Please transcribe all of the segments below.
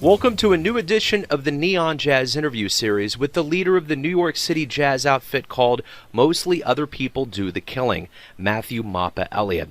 Welcome to a new edition of the Neon Jazz interview series with the leader of the New York City jazz outfit called Mostly Other People Do the Killing, Matthew Mappa Elliot.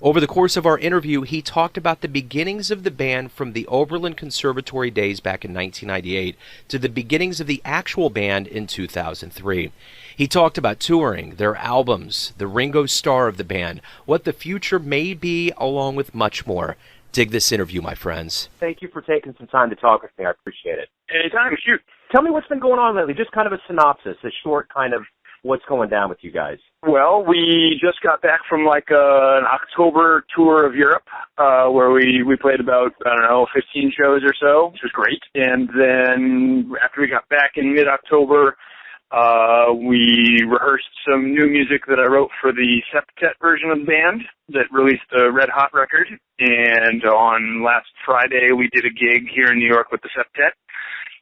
Over the course of our interview, he talked about the beginnings of the band from the Oberlin Conservatory days back in 1998 to the beginnings of the actual band in 2003. He talked about touring, their albums, the Ringo Starr of the band, what the future may be, along with much more. Dig this interview, my friends. Thank you for taking some time to talk with me. I appreciate it. Anytime, shoot. Tell me what's been going on lately, just kind of a synopsis, a short kind of what's going down with you guys. Well, we just got back from an October tour of Europe, where we played about, 15 shows or so, which was great. And then after we got back in mid-October, we rehearsed some new music that I wrote for the septet version of the band that released a Red Hot record. And on last Friday, we did a gig here in New York with the septet.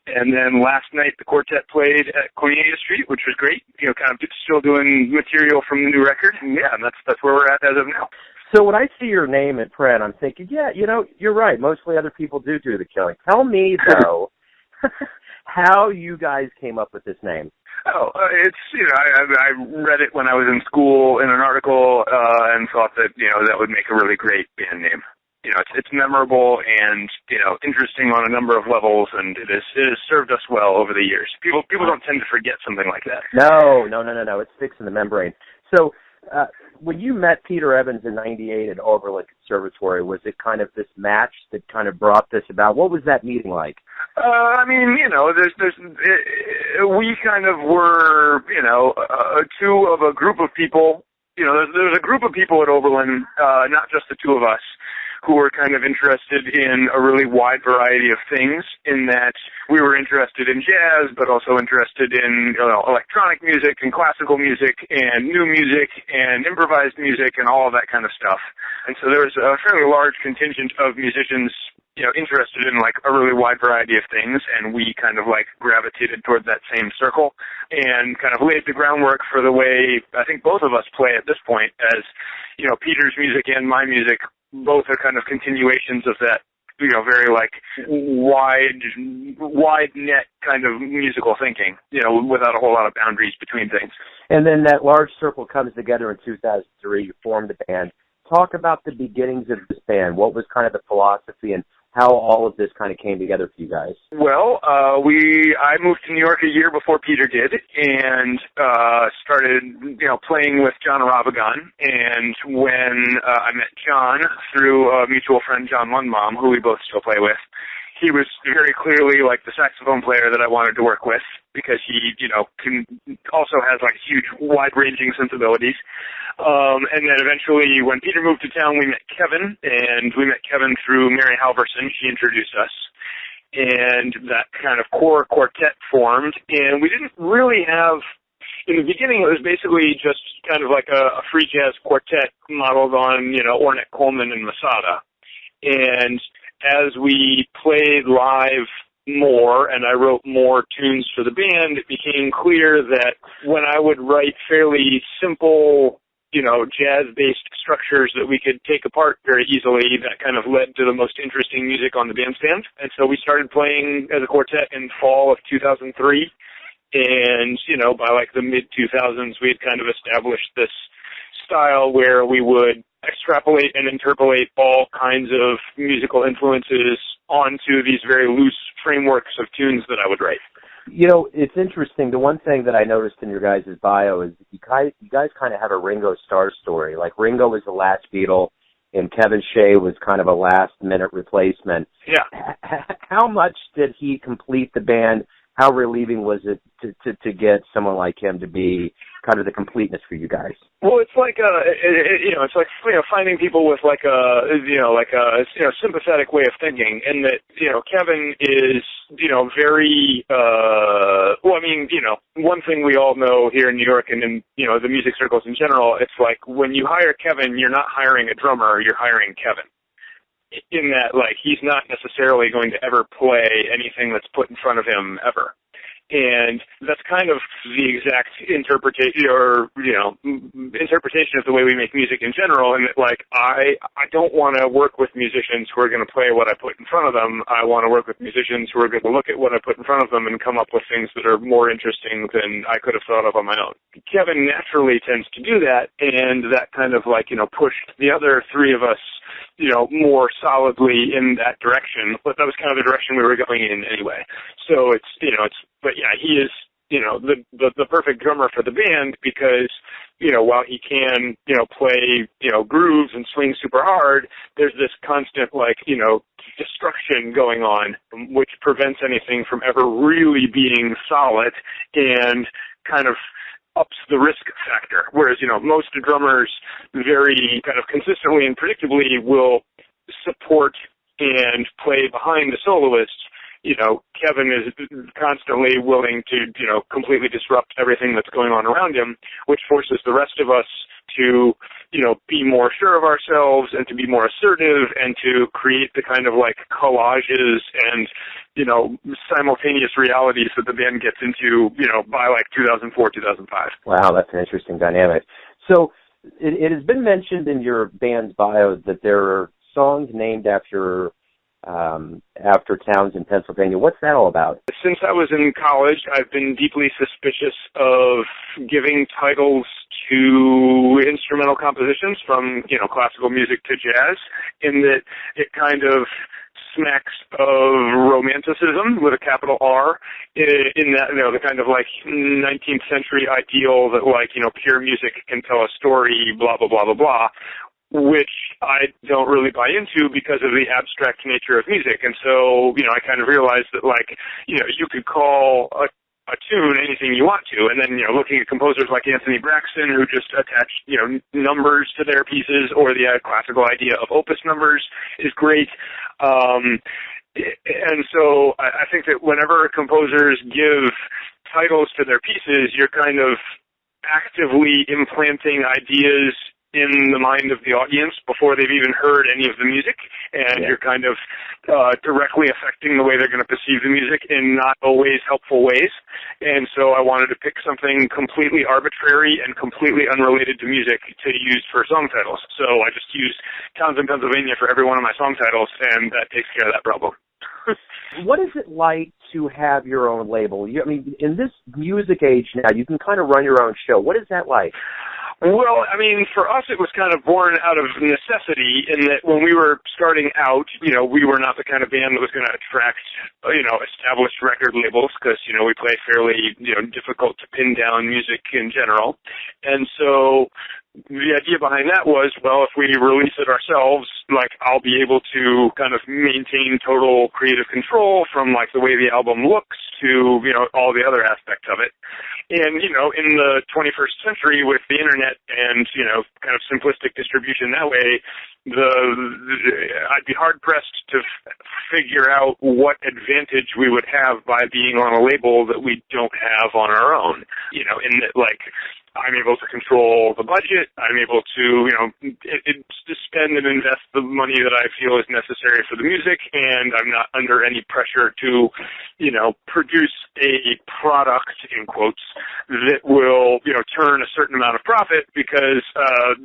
And then last night, the quartet played at Cornelia Street, which was great. Kind of still doing material from the new record. And yeah, that's where we're at as of now. So when I see your name in print, I'm thinking, yeah, you're right. Mostly other people do the killing. Tell me, though, how you guys came up with this name. Oh, it's, I read it when I was in school in an article and thought that, that would make a really great band name. It's memorable and, interesting on a number of levels, and it has served us well over the years. People don't tend to forget something like that. No. It sticks in the membrane. So when you met Peter Evans in '98 at Oberlin Conservatory, was it kind of this match that kind of brought this about? What was that meeting like? We kind of were, two of a group of people. There's a group of people at Oberlin, not just the two of us, who were kind of interested in a really wide variety of things, in that we were interested in jazz, but also interested in electronic music and classical music and new music and improvised music and all of that kind of stuff. And so there was a fairly large contingent of musicians interested in a really wide variety of things, and we kind of gravitated toward that same circle and kind of laid the groundwork for the way I think both of us play at this point, as Peter's music and my music both are kind of continuations of that very wide net kind of musical thinking, without a whole lot of boundaries between things. And then that large circle comes together in 2003. You formed the band. Talk about the beginnings of this band. What was kind of the philosophy and how all of this kind of came together for you guys? Well, I moved to New York a year before Peter did, and started, playing with John Ravagon. And when I met John through a mutual friend, John Lundbaum, who we both still play with, he was very clearly the saxophone player that I wanted to work with, because he, also has huge, wide-ranging sensibilities. And then eventually, when Peter moved to town, we met Kevin, and we met Kevin through Mary Halverson. She introduced us, and that kind of core quartet formed. And we didn't really have, in the beginning, it was basically just kind of a free jazz quartet modeled on, Ornette Coleman and Masada. And as we played live more and I wrote more tunes for the band, it became clear that when I would write fairly simple, jazz-based structures that we could take apart very easily, that kind of led to the most interesting music on the bandstand. And so we started playing as a quartet in fall of 2003. And, by the mid-2000s, we had kind of established this style where we would extrapolate and interpolate all kinds of musical influences onto these very loose frameworks of tunes that I would write. It's interesting. The one thing that I noticed in your guys' bio is you guys kind of have a Ringo Starr story. Ringo was the last Beatle, and Kevin Shea was kind of a last-minute replacement. Yeah. How much did he complete the band? How relieving was it to get someone like him to be kind of the completeness for you guys? Well, it's finding people with a sympathetic way of thinking, and that Kevin is very one thing we all know here in New York and in the music circles in general, it's when you hire Kevin, you're not hiring a drummer, you're hiring Kevin. In that, he's not necessarily going to ever play anything that's put in front of him ever. And that's kind of the exact interpretation of the way we make music in general. And that, like, I don't want to work with musicians who are going to play what I put in front of them. I want to work with musicians who are going to look at what I put in front of them and come up with things that are more interesting than I could have thought of on my own. Kevin naturally tends to do that, and that kind of pushed the other three of us more solidly in that direction. But that was kind of the direction we were going in anyway. So he is, the perfect drummer for the band because, while he can, play, grooves and swing super hard, there's this constant, destruction going on, which prevents anything from ever really being solid and kind of ups the risk factor. Whereas, most drummers very kind of consistently and predictably will support and play behind the soloist. Kevin is constantly willing to, completely disrupt everything that's going on around him, which forces the rest of us to, be more sure of ourselves and to be more assertive and to create the kind of collages and, simultaneous realities that the band gets into, by 2004, 2005. Wow, that's an interesting dynamic. So it has been mentioned in your band's bio that there are songs named after towns in Pennsylvania. What's that all about? Since I was in college, I've been deeply suspicious of giving titles to instrumental compositions from, classical music to jazz, in that it kind of smacks of romanticism with a capital R, in that, the kind of 19th century ideal that pure music can tell a story, blah, blah, blah, blah, blah, which I don't really buy into because of the abstract nature of music. And so, I kind of realized that, you could call a tune anything you want to. And then, looking at composers like Anthony Braxton, who just attach, numbers to their pieces, or the classical idea of opus numbers is great. And so I think that whenever composers give titles to their pieces, you're kind of actively implanting ideas in the mind of the audience before they've even heard any of the music, and you're kind of directly affecting the way they're going to perceive the music in not always helpful ways. And so I wanted to pick something completely arbitrary and completely unrelated to music to use for song titles. So I just used towns in Pennsylvania for every one of my song titles, and that takes care of that problem. What is it like to have your own label? In this music age now, you can kind of run your own show. What is that like? Well, for us, it was kind of born out of necessity in that when we were starting out, we were not the kind of band that was going to attract, established record labels because, we play fairly, difficult to pin down music in general. And so the idea behind that was, well, if we release it ourselves, I'll be able to kind of maintain total creative control from, the way the album looks to, all the other aspects of it. And, in the 21st century with the internet and, kind of simplistic distribution that way, I'd be hard-pressed to figure out what advantage we would have by being on a label that we don't have on our own, in that, I'm able to control the budget. I'm able to, to spend and invest the money that I feel is necessary for the music, and I'm not under any pressure to, produce a product, in quotes, that will, turn a certain amount of profit, because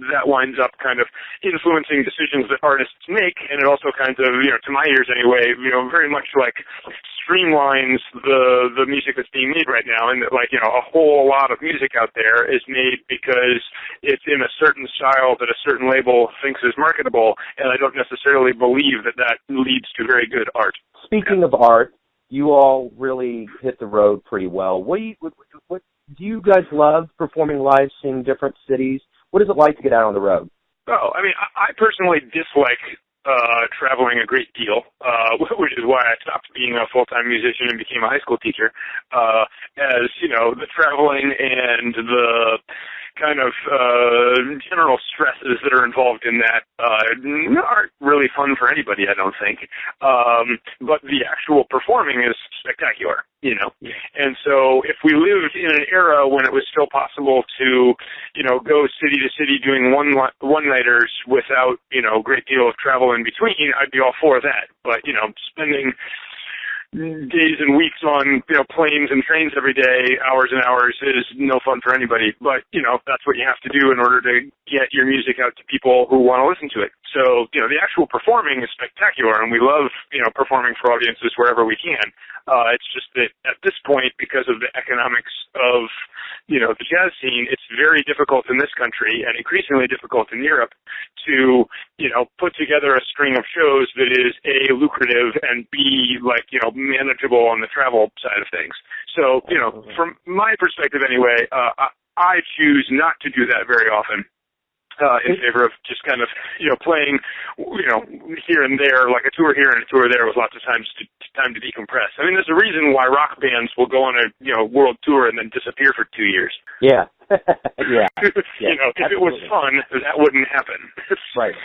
that winds up kind of influencing decisions that artists make, and it also kind of, to my ears anyway, very much streamlines the music that's being made right now, and that a whole lot of music out there is made because it's in a certain style that a certain label thinks is marketable, and I don't necessarily believe that leads to very good art. Speaking of art, you all really hit the road pretty well. What do you guys love performing live, seeing different cities? What is it like to get out on the road? Oh, I personally dislike traveling a great deal, which is why I stopped being a full-time musician and became a high school teacher. As the traveling and the kind of general stresses that are involved in that aren't really fun for anybody, I don't think. But the actual performing is spectacular, And so if we lived in an era when it was still possible to, go city to city doing one-nighters without, a great deal of travel in between, I'd be all for that. But, spending days and weeks on, planes and trains every day, hours and hours, is no fun for anybody. But, that's what you have to do in order to get your music out to people who want to listen to it. So, the actual performing is spectacular, and we love, performing for audiences wherever we can. It's just that at this point, because of the economics of, the jazz scene, it's very difficult in this country and increasingly difficult in Europe to, put together a string of shows that is A, lucrative, and B, manageable on the travel side of things. So, from my perspective anyway, I choose not to do that very often. In favor of just kind of, playing, here and there, like a tour here and a tour there with lots of time to decompress. I mean, there's a reason why rock bands will go on a, world tour and then disappear for 2 years. Yeah. Yeah. If it was fun, that wouldn't happen. Right.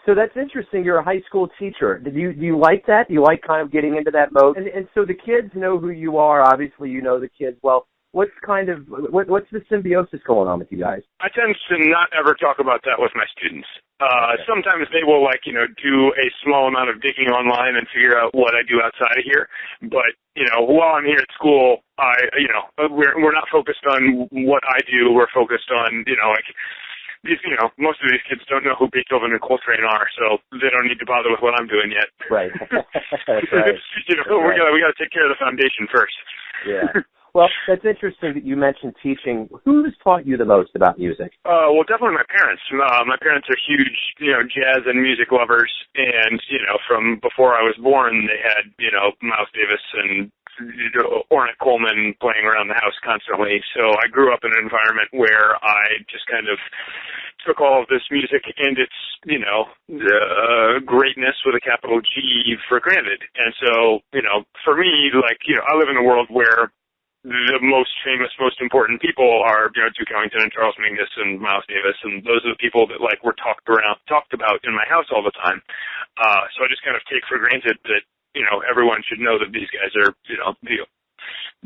So that's interesting. You're a high school teacher. Do you like that? Do you like kind of getting into that mode? And so the kids know who you are. Obviously, you know the kids well. What's the symbiosis going on with you guys? I tend to not ever talk about that with my students. Sometimes they will do a small amount of digging online and figure out what I do outside of here. But, while I'm here at school, we're not focused on what I do. We're focused on, most of these kids don't know who Beethoven and Coltrane are, so they don't need to bother with what I'm doing yet. Right. That's right. We got to take care of the foundation first. Yeah. Well, that's interesting that you mentioned teaching. Who's taught you the most about music? Well, definitely my parents. My parents are huge, jazz and music lovers, and, from before I was born, they had, Miles Davis and Ornette Coleman playing around the house constantly. So I grew up in an environment where I just kind of took all of this music and its, greatness with a capital G for granted. And so, for me, I live in a world where the most famous, most important people are, Duke Ellington and Charles Mingus and Miles Davis, and those are the people that were talked about in my house all the time. So I just kind of take for granted that, everyone should know that these guys are,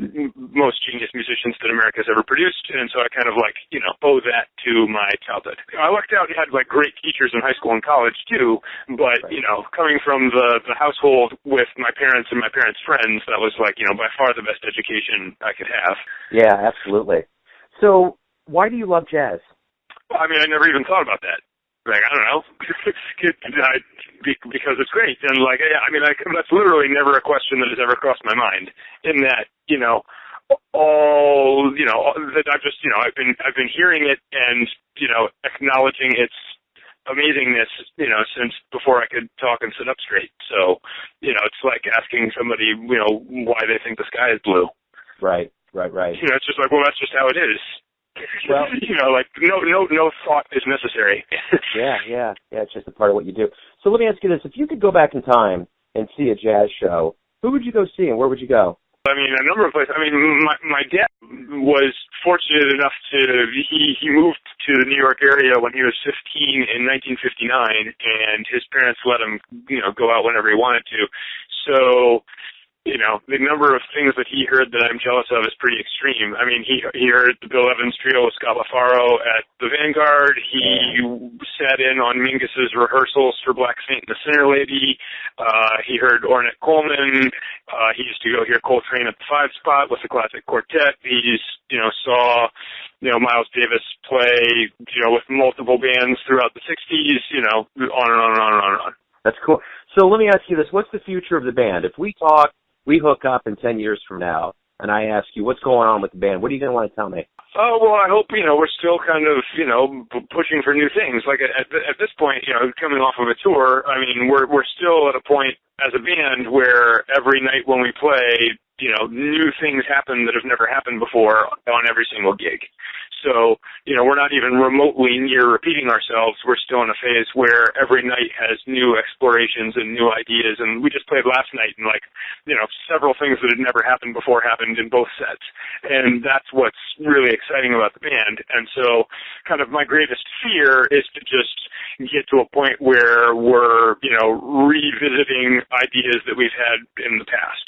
the most genius musicians that America's ever produced, and so I kind of owe that to my childhood. I lucked out and had great teachers in high school and college too, but right. Coming from the household with my parents and my parents' friends, that was by far the best education I could have. Yeah, absolutely. So why do you love jazz? Well, I mean, I never even thought about that. I don't know, because it's great, and that's literally never a question that has ever crossed my mind. In that, that I've been hearing it and acknowledging its amazingness, since before I could talk and sit up straight. So, it's like asking somebody, why they think the sky is blue. Right. It's just well, that's just how it is. Well, no thought is necessary. Yeah. It's just a part of what you do. So let me ask you this: if you could go back in time and see a jazz show, who would you go see, and where would you go? I mean, a number of places. I mean, my dad was fortunate enough he moved to the New York area when he was 15 in 1959, and his parents let him, go out whenever he wanted to. So, the number of things that he heard that I'm jealous of is pretty extreme. I mean, he heard the Bill Evans Trio with Scott LaFaro at the Vanguard. He sat in on Mingus's rehearsals for Black Saint and the Sinner Lady. He heard Ornette Coleman. He used to go hear Coltrane at the 5 Spot with the Classic Quartet. He's, saw, Miles Davis play, with multiple bands throughout the 60s, on and on and on and on and on. That's cool. So let me ask you this. What's the future of the band? If we hook up in 10 years from now, and I ask you, what's going on with the band? What are you going to want to tell me? Oh, well, I hope, we're still kind of, pushing for new things. Like at this point, coming off of a tour, I mean, we're still at a point as a band where every night when we play, new things happen that have never happened before on every single gig. So, we're not even remotely near repeating ourselves. We're still in a phase where every night has new explorations and new ideas. And we just played last night and several things that had never happened before happened in both sets. And that's what's really exciting about the band. And so kind of my greatest fear is to just get to a point where we're, revisiting ideas that we've had in the past.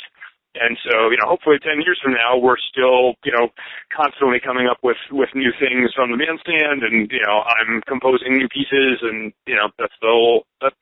And so, hopefully 10 years from now, we're still, constantly coming up with new things from the bandstand, and, I'm composing new pieces, and, that's the whole, that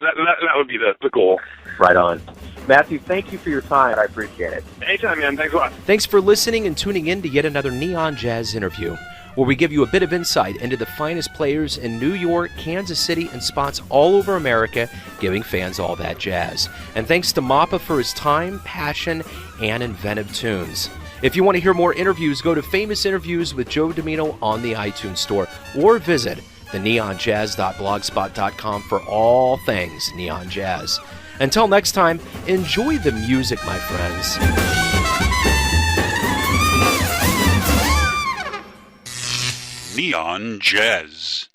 would be the goal. Right on. Matthew, thank you for your time. I appreciate it. Anytime, man. Thanks a lot. Thanks for listening and tuning in to yet another Neon Jazz interview, where we give you a bit of insight into the finest players in New York, Kansas City, and spots all over America, giving fans all that jazz. And thanks to Moppa for his time, passion, and inventive tunes. If you want to hear more interviews, go to Famous Interviews with Joe Domino on the iTunes Store, or visit theneonjazz.blogspot.com for all things Neon Jazz. Until next time, enjoy the music, my friends. Neon Jazz.